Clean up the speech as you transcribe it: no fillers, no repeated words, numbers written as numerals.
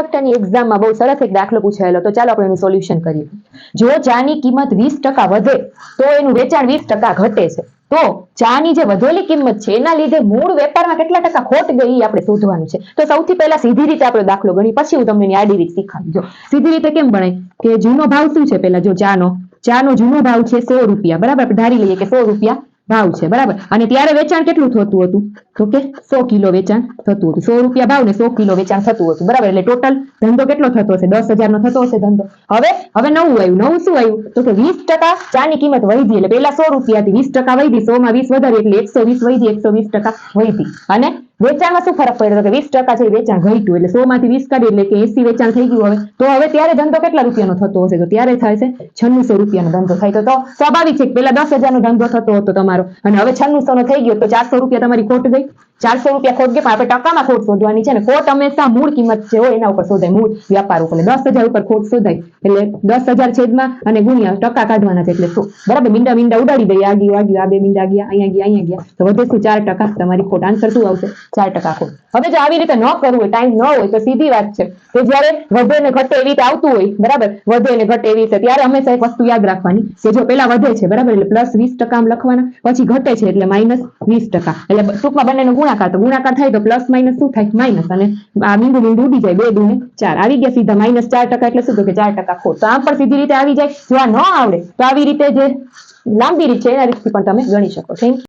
કક્ષાની એક્ઝામમાં બહુ સરસ એક દાખલો પૂછાયેલો, તો ચાલો આપણે એનું સોલ્યુશન કરીએ. જો ચાની કિંમત 20% વધે તો એનું વેચાણ 20% ઘટે છે. તો ચાની જે વધેલી કિંમત છે એના લીધે મૂળ વેપારમાં કેટલા ટકા ખોટ ગઈ એ આપણે શોધવાનું છે. તો સૌથી પહેલા સીધી રીતે આપણે દાખલો ગણી, પછી હું તમને આડી રીત શીખવાડું. જો સીધી રીતે કેમ ગણાય કે જૂનો ભાવ શું છે, પેલા જો ચાનો જૂનો ભાવ છે 100 રૂપિયા, બરાબર. આપણે ધારી લઈએ કે 100 રૂપિયા ભાવ છે, બરાબર. અને ત્યારે વેચાણ કેટલું થતું હતું, તો કે 100 કિલો વેચાણ થતું હતું. 100 રૂપિયા ભાવ ને 100 કિલો વેચાણ થતું હતું, બરાબર. એટલે ટોટલ ધંધો કેટલો થતો હશે, 10,000 નો થતો હશે ધંધો. હવે નવું આવ્યું. નવું શું આવ્યું, તો કે 20% ચાની કિંમત વધી. એટલે પેલા 100 રૂપિયા હતી, 20% વધી, 100 માં 20 વધારી એટલે 120 વધી, 120% વધી. અને વેચાણમાં શું ફરક પડ્યો, કે 20% છે વેચાણ ઘટ્યું, એટલે 100 માંથી 20 કાઢી એટલે કે 80 વેચાણ થઈ ગયું. હવે ત્યારે ધંધો કેટલા રૂપિયાનો થતો હશે, તો ત્યારે થાય છે 9600 રૂપિયાનો ધંધો થાય. તો સ્વાભાવિક છે કે પેલા 10,000 નો ધંધો થતો હતો તમારો, અને હવે 9600 નો થઈ ગયો, તો 400 રૂપિયા તમારી ખોટ ગઈ. 400 રૂપિયા ખોટ ગઈ, પણ આપણે ટકામાં ખોટ શોધવાની છે ને. ખોટ હંમેશા મૂળ કિંમત છે હોય એના ઉપર શોધાય, મૂળ વ્યાપાર ઉપર. 10,000 ઉપર ખોટ શોધાય એટલે 10,000 છેદમાં અને ગુણ્યા ટકા કાઢવાના છે, એટલે શું, બરાબર. મીંડા ઉડાડી દઈએ, આ બે મીંડા ગયા, અહીંયા ગયા, તો વધે શું, 4% તમારી ખોટ. આન્સર શું આવશે, 4% ખોટ. હવે જો આવી રીતે ન કરવું હોય, ટાઈમ ન હોય, તો સીધી વાત છે કે જ્યારે વધે ને ઘટે એવી રીતે આવતું હોય, બરાબર, વધે ને ઘટે એવી રીતે, ત્યારે હંમેશા એક વસ્તુ યાદ રાખવાની કે જો પેલા વધે છે, બરાબર, એટલે +20% આમ લખવાના, પછી ઘટે છે એટલે -20%. એટલે ટૂંકમાં બંનેનો ગુણાકાર, તો ગુણાકાર થાય તો પ્લસ માઇનસ શું થાય, માઇનસ. અને આ મીંડું ઉડી જાય, 2 દૂને 4 આવી ગયા સીધા, -4% એટલે શું, તો કે 4% ખોટ. તો આમ પણ સીધી રીતે આવી જાય. જો આ ન આવડે તો આવી રીતે જે લાંબી રીત છે એના રીતથી પણ તમે ગણી શકો. Thank you.